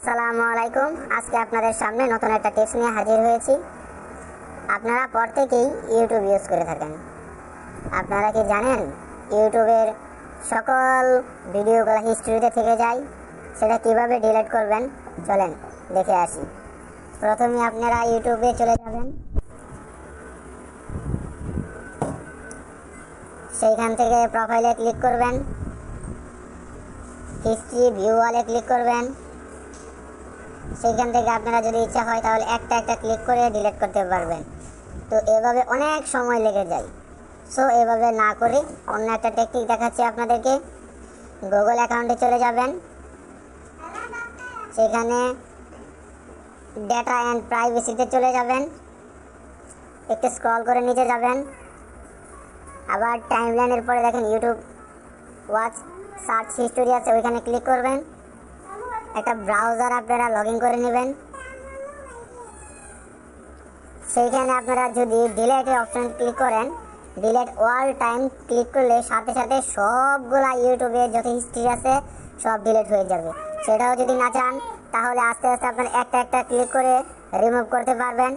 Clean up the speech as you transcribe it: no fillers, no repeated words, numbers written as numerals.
আসসালামু আলাইকুম। আজকে আপনাদের সামনে নতুন একটা টিপস নিয়ে হাজির হয়েছি। আপনারা প্রত্যেকেই ইউটিউব ইউজ করে থাকেন। আপনারা কি জানেন ইউটিউবের সকল ভিডিওগুলো হিস্ট্রিতে থেকে যায়? সেটা কিভাবে ডিলিট করবেন চলেন দেখে আসি। প্রথমে আপনারা ইউটিউবে চলে যাবেন, সেইখান থেকে প্রোফাইলে ক্লিক করবেন, হিস্ট্রি ভিউ ওয়ালে ক্লিক করবেন। সেইখান থেকে আপনারা যদি ইচ্ছা হয় তাহলে একটা একটা ক্লিক করে ডিলিট করতে পারবেন। তো এভাবে অনেক সময় লেগে যায়। সো এভাবে না করে অন্য একটা টেকনিক দেখাচ্ছি আপনাদেরকে। গুগল অ্যাকাউন্টে চলে যাবেন, সেখানে ডেটা অ্যান্ড প্রাইভেসিতে চলে যাবেন, একটু স্ক্রল করে নিচে যাবেন, আবার টাইমলাইনের পরে দেখেন ইউটিউব ওয়াচ সার্চ হিস্টোরি আছে, ওইখানে ক্লিক করবেন। একটা ব্রাউজার আপনারা লগ ইন করে নেবেন। সেইখানে আপনারা যদি ডিলেটের অপশন ক্লিক করেন, ডিলেট অল টাইম ক্লিক করলে সাথে সাথে সবগুলা ইউটিউবে যত হিস্ট্রি আছে সব ডিলেট হয়ে যাবে। সেটাও যদি না চান তাহলে আস্তে আস্তে আপনারা একটা একটা ক্লিক করে রিমুভ করতে পারবেন।